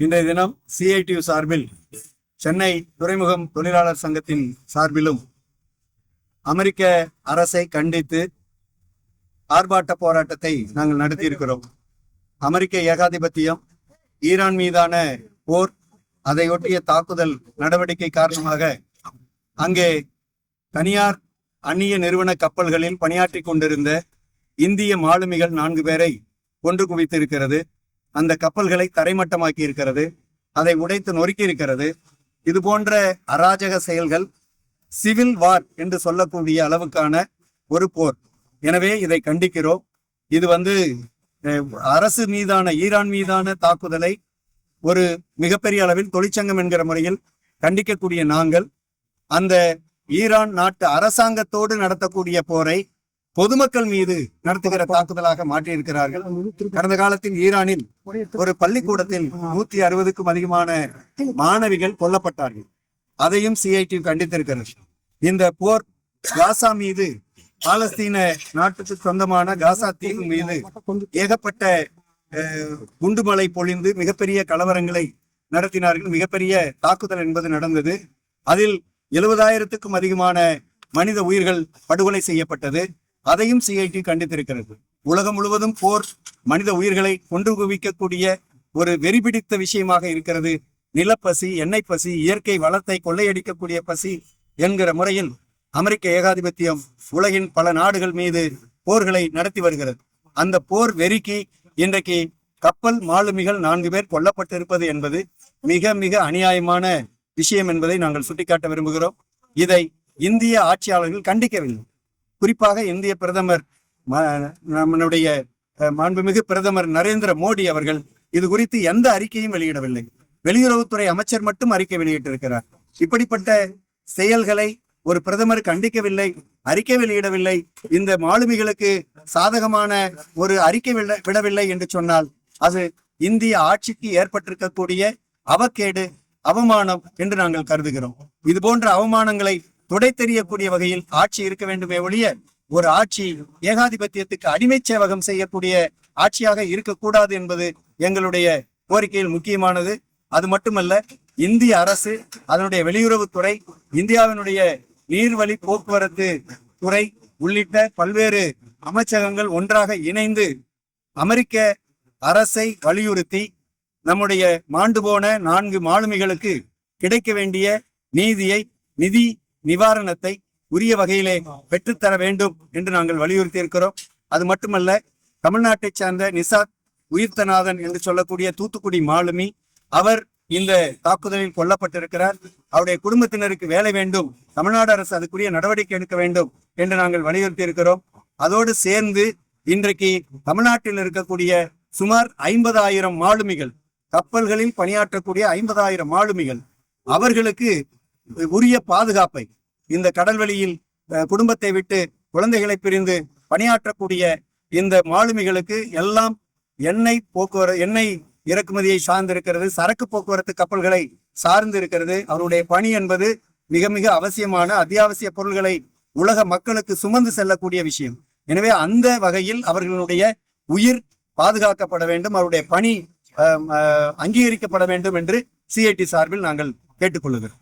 இன்றைய தினம் சிஐடியு சார்பில் சென்னை துறைமுகம் தொழிலாளர் சங்கத்தின் சார்பிலும் அமெரிக்க அரசை கண்டித்து ஆர்ப்பாட்ட போராட்டத்தை நாங்கள் நடத்தியிருக்கிறோம். அமெரிக்க ஏகாதிபத்தியம், ஈரான் மீதான போர், அதையொட்டிய தாக்குதல் நடவடிக்கை காரணமாக அங்கே தனியார் அந்நிய நிறுவன கப்பல்களில் பணியாற்றி கொண்டிருந்த இந்திய மாலுமிகள் 4 பேரை கொன்று குவித்திருக்கிறது. அந்த கப்பல்களை தரைமட்டமாக்கி இருக்கிறது, அதை உடைத்து நொறுக்கி இருக்கிறது. இது போன்ற அராஜக செயல்கள் சிவில் வார் என்று சொல்லக்கூடிய அளவுக்கான ஒரு போர். எனவே இதை கண்டிக்கிறோம். இது அரசு மீதான, ஈரான் மீதான தாக்குதலை ஒரு மிகப்பெரிய அளவில் தொழிற்சங்கம் என்கிற முறையில் கண்டிக்கக்கூடிய நாங்கள் அந்த ஈரான் நாட்டு அரசாங்கத்தோடு நடத்தக்கூடிய போரை பொதுமக்கள் மீது நடத்துகிற தாக்குதலாக மாற்றியிருக்கிறார்கள். கடந்த காலத்தில் ஈரானில் ஒரு பள்ளிக்கூடத்தில் 160க்கும் அதிகமான மாணவிகள் கொல்லப்பட்டார்கள். அதையும் சிஐடி கண்டித்திருக்கிறது. இந்த போர் காசா மீது, பாலஸ்தீன நாட்டுக்கு சொந்தமான காசா தீவு மீது ஏகப்பட்ட குண்டுமலை பொழிந்து மிகப்பெரிய கலவரங்களை நடத்தினார்கள். மிகப்பெரிய தாக்குதல் என்பது நடந்தது. அதில் 70,000க்கும் அதிகமான மனித உயிர்கள் படுகொலை செய்யப்பட்டது. அதையும் சிஐடி கண்டித்திருக்கிறது. உலகம் முழுவதும் போர் மனித உயிர்களை கொண்டு குவிக்கக்கூடிய ஒரு வெறிபிடித்த விஷயமாக இருக்கிறது. நிலப்பசி, எண்ணெய் பசி, இயற்கை வளத்தை கொள்ளையடிக்கக்கூடிய பசி என்கிற முறையில் அமெரிக்க ஏகாதிபத்தியம் உலகின் பல நாடுகள் மீது போர்களை நடத்தி வருகிறது. அந்த போர் வெறிக்கு இன்றைக்கு கப்பல் மாலுமிகள் 4 பேர் கொல்லப்பட்டிருப்பது என்பது மிக மிக அநியாயமான விஷயம் என்பதை நாங்கள் சுட்டிக்காட்ட விரும்புகிறோம். இதை இந்திய ஆட்சியாளர்கள் கண்டிக்கவில்லை. குறிப்பாக இந்திய பிரதமர், நம்மளுடைய மாண்புமிகு பிரதமர் நரேந்திர மோடி அவர்கள் இது குறித்து எந்த அறிக்கையும் வெளியிடவில்லை. வெளியுறவுத்துறை அமைச்சர் மட்டும் அறிக்கை வெளியிட்டிருக்கிறார். இப்படிப்பட்ட செயல்களை ஒரு பிரதமர் கண்டிக்கவில்லை, அறிக்கை வெளியிடவில்லை, இந்த மாலுமிகளுக்கு சாதகமான ஒரு அறிக்கை விடவில்லை என்று சொன்னால் அது இந்திய ஆட்சிக்கு ஏற்பட்டிருக்கக்கூடிய அவக்கேடு, அவமானம் என்று நாங்கள் கருதுகிறோம். இது போன்ற அவமானங்களை துடை தெரியக்கூடிய வகையில் ஆட்சி இருக்க வேண்டுமே ஒழிய ஒரு ஆட்சி ஏகாதிபத்தியத்துக்கு அடிமை சேவகம் செய்யக்கூடிய ஆட்சியாக இருக்கக்கூடாது என்பது எங்களுடைய கோரிக்கையில் முக்கியமானது. அது மட்டுமல்ல, இந்திய அரசு, அதனுடைய வெளியுறவுத்துறை, இந்தியாவினுடைய நீர்வழி போக்குவரத்து துறை உள்ளிட்ட பல்வேறு அமைச்சகங்கள் ஒன்றாக இணைந்து அமெரிக்க அரசை வலியுறுத்தி நம்முடைய மாண்டு போன 4 மாலுமிகளுக்கு கிடைக்க வேண்டிய நிதி நிவாரணத்தை உரிய வகையிலே பெற்றுத்தர வேண்டும் என்று நாங்கள் வலியுறுத்தி இருக்கிறோம். அது மட்டுமல்ல, தமிழ்நாட்டை சார்ந்த நிசாத் உயிர்த்தநாதன் என்று சொல்லக்கூடிய தூத்துக்குடி மாலுமி, அவர் இந்த தாக்குதலில் கொல்லப்பட்டிருக்கிறார். அவருடைய குடும்பத்தினருக்கு வேலை வேண்டும், தமிழ்நாடு அரசு அதுக்குரிய நடவடிக்கை எடுக்க வேண்டும் என்று நாங்கள் வலியுறுத்தி இருக்கிறோம். அதோடு சேர்ந்து இன்றைக்கு தமிழ்நாட்டில் இருக்கக்கூடிய சுமார் 50,000 மாலுமிகள், கப்பல்களில் பணியாற்றக்கூடிய 50,000 மாலுமிகள், அவர்களுக்கு உரிய பாதுகாப்பை, இந்த கடல்வெளியில் குடும்பத்தை விட்டு குழந்தைகளை பிரிந்து பணியாற்றக்கூடிய இந்த மாலுமிகளுக்கு எல்லாம் எண்ணெய் இறக்குமதியை சார்ந்திருக்கிறது, சரக்கு போக்குவரத்து கப்பல்களை சார்ந்து இருக்கிறது. அவருடைய பணி என்பது மிக மிக அவசியமான அத்தியாவசிய பொருள்களை உலக மக்களுக்கு சுமந்து செல்லக்கூடிய விஷயம். எனவே அந்த வகையில் அவர்களுடைய உயிர் பாதுகாக்கப்பட வேண்டும், அவருடைய பணி அங்கீகரிக்கப்பட வேண்டும் என்று சிஐடி சார்பில் நாங்கள் கேட்டுக்கொள்கிறோம்.